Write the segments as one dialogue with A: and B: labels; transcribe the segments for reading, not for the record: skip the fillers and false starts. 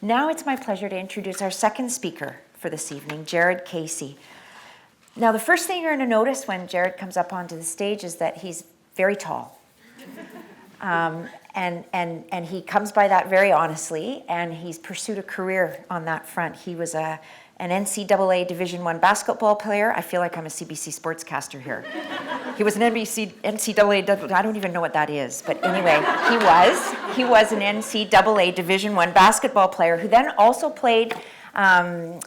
A: Now it's my pleasure to introduce our second speaker for this evening, Jared Casey. Now, the first thing you're going to notice when Jared comes up onto the stage is that he's very tall. And he comes by that very honestly, and he's pursued a career on that front. He was an NCAA Division One basketball player. I feel like I'm a CBC sportscaster here. He was an NCAA, I don't even know what that is, but anyway, he was an NCAA Division One basketball player who then also played in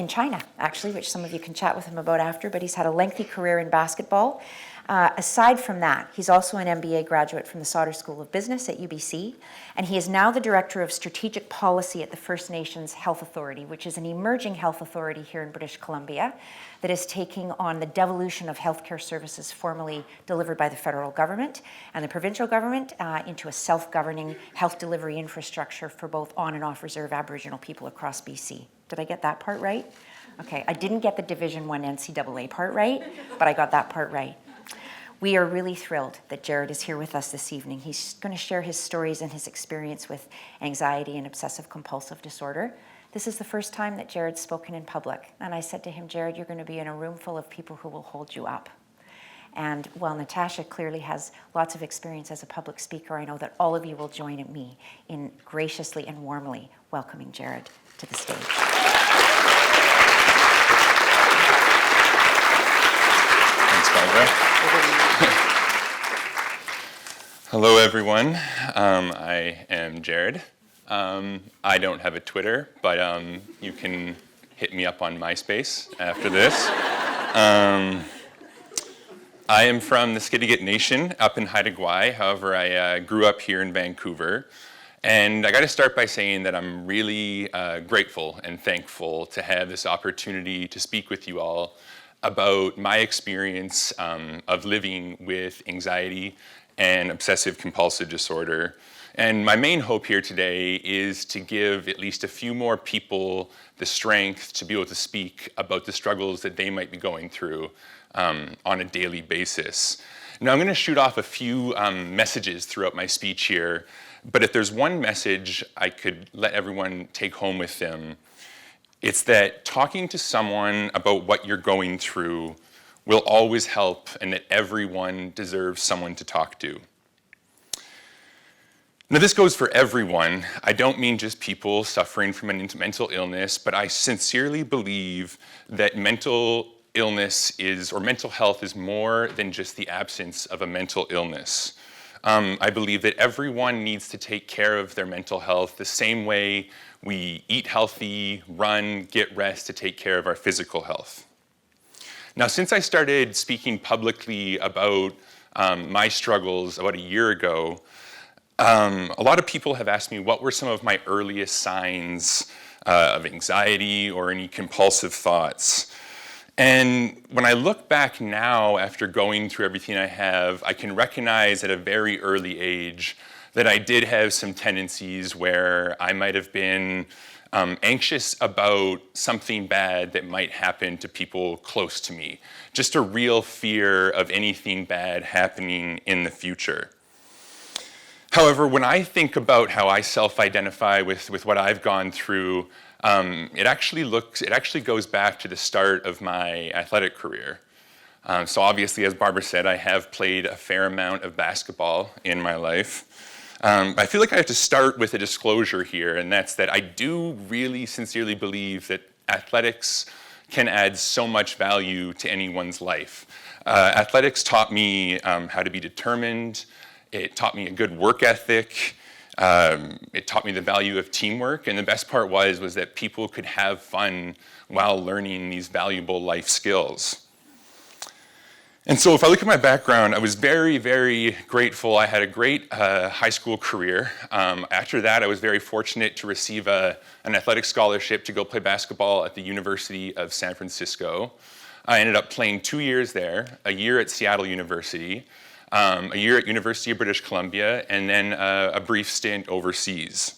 A: China, actually, which some of you can chat with him about after, but he's had a lengthy career in basketball. Aside from that, he's also an MBA graduate from the Sauder School of Business at UBC, and he is now the Director of Strategic Policy at the First Nations Health Authority, which is an emerging health authority here in British Columbia that is taking on the devolution of healthcare services formerly delivered by the federal government and the provincial government into a self-governing health delivery infrastructure for both on and off reserve Aboriginal people across BC. Did I get that part right? Okay, I didn't get the Division One NCAA part right, but I got that part right. We are really thrilled that Jared is here with us this evening. He's going to share his stories and his experience with anxiety and obsessive compulsive disorder. This is the first time that Jared's spoken in public. And I said to him, Jared, you're going to be in a room full of people who will hold you up. And while Natasha clearly has lots of experience as a public speaker, I know that all of you will join me in graciously and warmly welcoming Jared to the stage.
B: Thanks, Barbara. Hello, everyone. I am Jared. I don't have a Twitter, but you can hit me up on MySpace after this. I am from the Skidegate Nation up in Haida Gwaii. However, I grew up here in Vancouver. And I got to start by saying that I'm really grateful and thankful to have this opportunity to speak with you all about my experience of living with anxiety and obsessive compulsive disorder. And my main hope here today is to give at least a few more people the strength to be able to speak about the struggles that they might be going through on a daily basis. Now, I'm going to shoot off a few messages throughout my speech here, but if there's one message I could let everyone take home with them, it's that talking to someone about what you're going through will always help, and that everyone deserves someone to talk to. Now, this goes for everyone. I don't mean just people suffering from a mental illness, but I sincerely believe that mental illness or mental health is more than just the absence of a mental illness. I believe that everyone needs to take care of their mental health the same way we eat healthy, run, get rest to take care of our physical health. Now, since I started speaking publicly about my struggles about a year ago, a lot of people have asked me what were some of my earliest signs of anxiety or any compulsive thoughts. And when I look back now after going through everything I have, I can recognize at a very early age that I did have some tendencies where I might have been anxious about something bad that might happen to people close to me. Just a real fear of anything bad happening in the future. However, when I think about how I self-identify with what I've gone through, it actually goes back to the start of my athletic career. So obviously, as Barbara said, I have played a fair amount of basketball in my life. I feel like I have to start with a disclosure here, and that's that I do really sincerely believe that athletics can add so much value to anyone's life. Athletics taught me how to be determined. It taught me a good work ethic. It taught me the value of teamwork, and the best part was that people could have fun while learning these valuable life skills. And so if I look at my background, I was very, very grateful. I had a great high school career. After that, I was very fortunate to receive an athletic scholarship to go play basketball at the University of San Francisco. I ended up playing 2 years there, a year at Seattle University, a year at University of British Columbia, and then a brief stint overseas.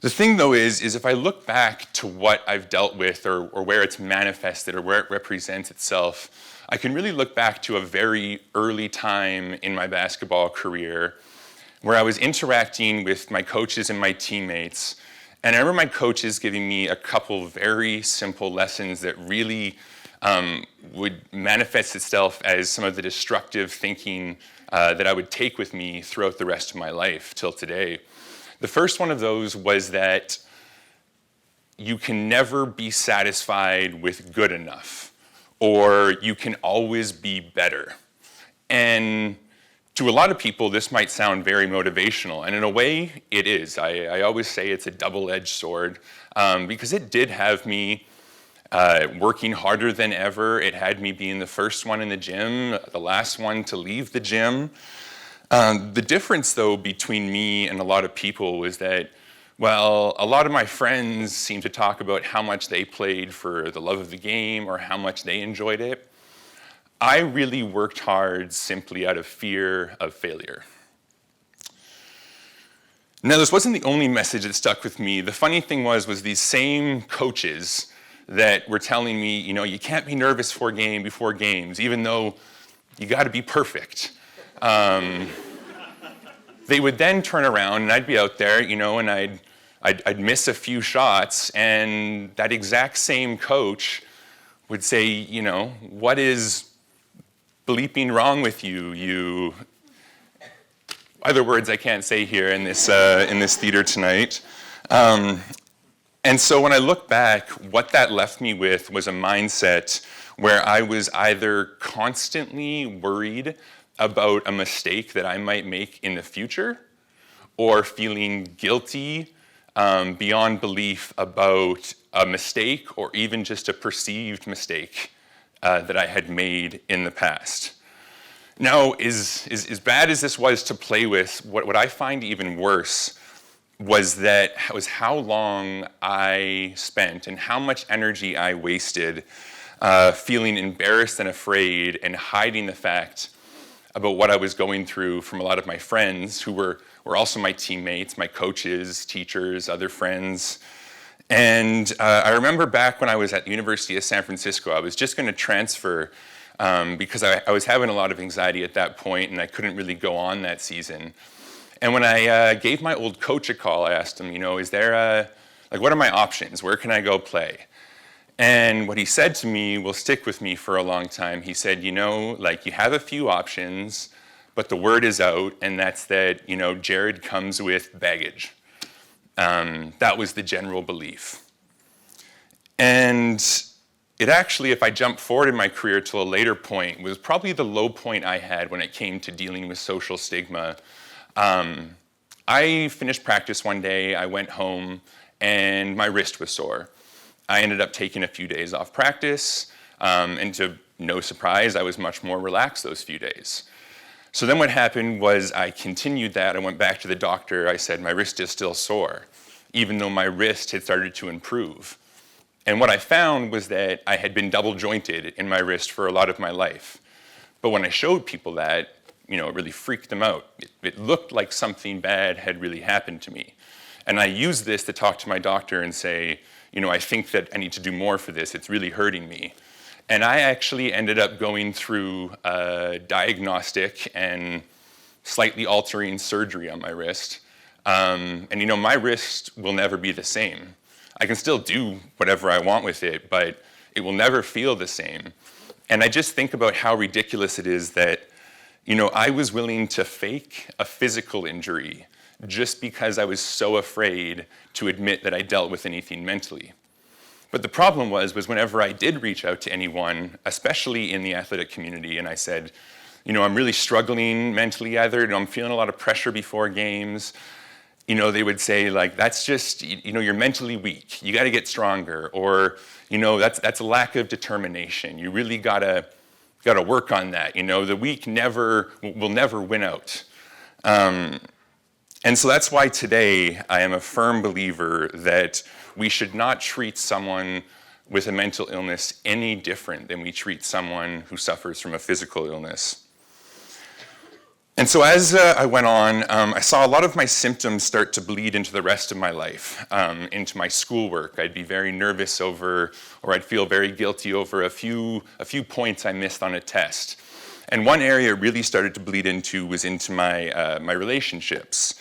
B: The thing, though, is if I look back to what I've dealt with or where it's manifested or where it represents itself, I can really look back to a very early time in my basketball career where I was interacting with my coaches and my teammates. And I remember my coaches giving me a couple very simple lessons that really would manifest itself as some of the destructive thinking that I would take with me throughout the rest of my life till today. The first one of those was that you can never be satisfied with good enough, or you can always be better. And to a lot of people, this might sound very motivational, and in a way, it is. I always say it's a double-edged sword, because it did have me working harder than ever. It had me being the first one in the gym, the last one to leave the gym. The difference, though, between me and a lot of people was that, well, a lot of my friends seem to talk about how much they played for the love of the game or how much they enjoyed it. I really worked hard simply out of fear of failure. Now, this wasn't the only message that stuck with me. The funny thing was these same coaches that were telling me, you can't be nervous before games, even though you got to be perfect. They would then turn around and I'd be out there, and I'd miss a few shots, and that exact same coach would say, what is bleeping wrong with you? Other words I can't say here in this theater tonight. And so when I look back, what that left me with was a mindset where I was either constantly worried about a mistake that I might make in the future, or feeling guilty beyond belief about a mistake or even just a perceived mistake that I had made in the past. Now, as bad as this was to play with, what I find even worse was how long I spent and how much energy I wasted feeling embarrassed and afraid and hiding the fact about what I was going through from a lot of my friends who were also my teammates, my coaches, teachers, other friends. And I remember back when I was at the University of San Francisco, I was just going to transfer because I was having a lot of anxiety at that point and I couldn't really go on that season. And when I gave my old coach a call, I asked him, is there what are my options? Where can I go play? And what he said to me will stick with me for a long time. He said, you have a few options, but the word is out, and that's that, Jared comes with baggage. That was the general belief. And it actually, if I jump forward in my career to a later point, was probably the low point I had when it came to dealing with social stigma. I finished practice one day, I went home, and my wrist was sore. I ended up taking a few days off practice, and to no surprise, I was much more relaxed those few days. So then what happened was I continued that. I went back to the doctor. I said, my wrist is still sore, even though my wrist had started to improve. And what I found was that I had been double jointed in my wrist for a lot of my life. But when I showed people that, it really freaked them out. It looked like something bad had really happened to me. And I used this to talk to my doctor and say, I think that I need to do more for this. It's really hurting me. And I actually ended up going through a diagnostic and slightly altering surgery on my wrist. And my wrist will never be the same. I can still do whatever I want with it, but it will never feel the same. And I just think about how ridiculous it is that, I was willing to fake a physical injury just because I was so afraid to admit that I dealt with anything mentally. But the problem was whenever I did reach out to anyone, especially in the athletic community, and I said, I'm really struggling mentally, either I'm feeling a lot of pressure before games, they would say, that's just, you're mentally weak, you got to get stronger, or, that's a lack of determination, you really got to work on that, the weak will never win out. And so that's why today I am a firm believer that we should not treat someone with a mental illness any different than we treat someone who suffers from a physical illness. And so as I went on, I saw a lot of my symptoms start to bleed into the rest of my life, into my schoolwork. I'd be very nervous over, or I'd feel very guilty over a few points I missed on a test. And one area it really started to bleed into was into my relationships.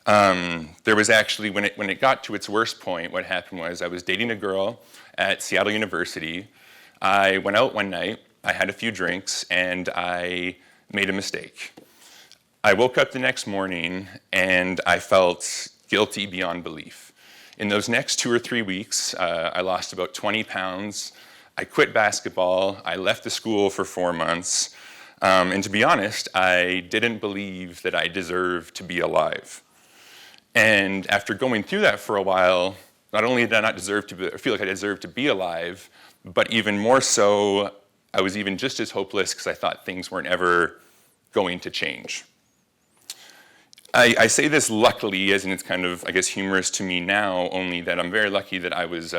B: There was actually, when it got to its worst point, what happened was I was dating a girl at Seattle University. I went out one night, I had a few drinks, and I made a mistake. I woke up the next morning and I felt guilty beyond belief. In those next 2 or 3 weeks, I lost about 20 pounds. I quit basketball. I left the school for 4 months. And to be honest, I didn't believe that I deserved to be alive. And after going through that for a while, not only did I not feel like I deserved to be alive, but even more so, I was even just as hopeless because I thought things weren't ever going to change. I say this luckily, as in it's kind of, I guess, humorous to me now, only that I'm very lucky that I was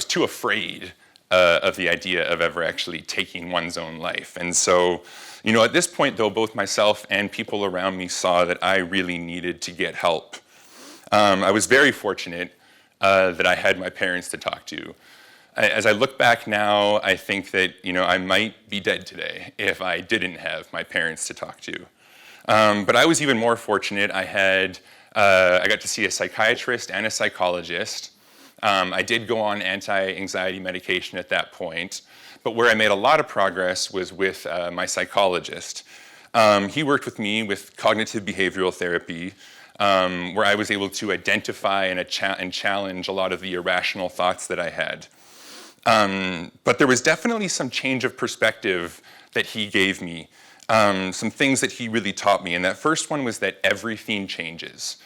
B: too afraid of the idea of ever actually taking one's own life. And so, at this point, though, both myself and people around me saw that I really needed to get help. I was very fortunate that I had my parents to talk to. As I look back now, I think that, I might be dead today if I didn't have my parents to talk to. But I was even more fortunate. I got to see a psychiatrist and a psychologist. I did go on anti-anxiety medication at that point, but where I made a lot of progress was with my psychologist. He worked with me with cognitive behavioral therapy, where I was able to identify and challenge a lot of the irrational thoughts that I had. But there was definitely some change of perspective that he gave me. Some things that he really taught me, and that first one was that everything changes.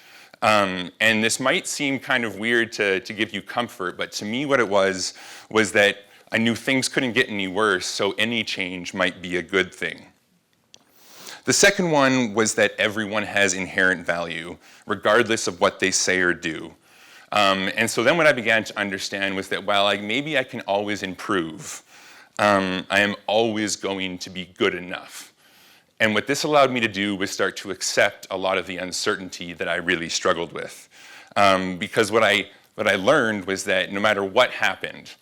B: And this might seem kind of weird to give you comfort, but to me what it was that I knew things couldn't get any worse, so any change might be a good thing. The second one was that everyone has inherent value, regardless of what they say or do. And so then what I began to understand was that while maybe I can always improve, I am always going to be good enough. And what this allowed me to do was start to accept a lot of the uncertainty that I really struggled with. Because what I learned was that no matter what happened,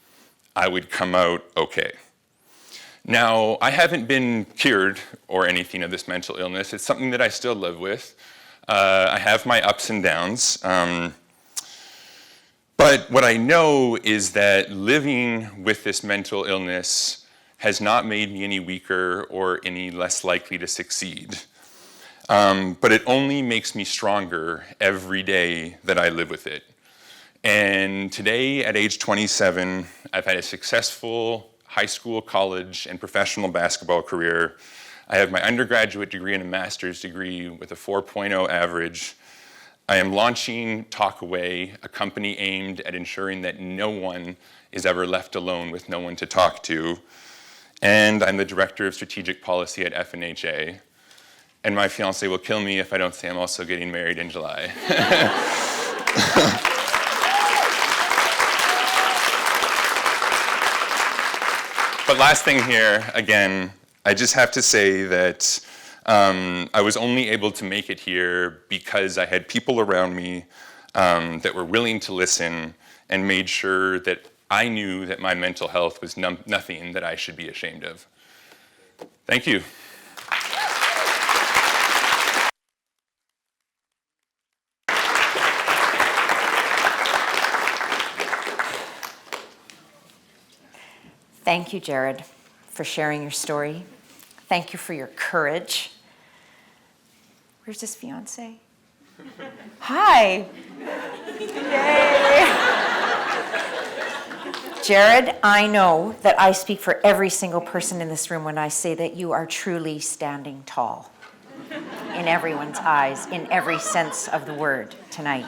B: I would come out okay. Now, I haven't been cured or anything of this mental illness. It's something that I still live with. I have my ups and downs. But what I know is that living with this mental illness has not made me any weaker or any less likely to succeed. But it only makes me stronger every day that I live with it. And today, at age 27, I've had a successful high school, college, and professional basketball career. I have my undergraduate degree and a master's degree with a 4.0 average. I am launching Talkaway, a company aimed at ensuring that no one is ever left alone with no one to talk to. And I'm the director of strategic policy at FNHA. And my fiance will kill me if I don't say I'm also getting married in July. But last thing here, again, I just have to say that I was only able to make it here because I had people around me that were willing to listen and made sure that I knew that my mental health was nothing that I should be ashamed of. Thank you.
A: Thank you, Jared, for sharing your story. Thank you for your courage. Where's his fiance? Hi. Yay. Jared, I know that I speak for every single person in this room when I say that you are truly standing tall in everyone's eyes, in every sense of the word tonight.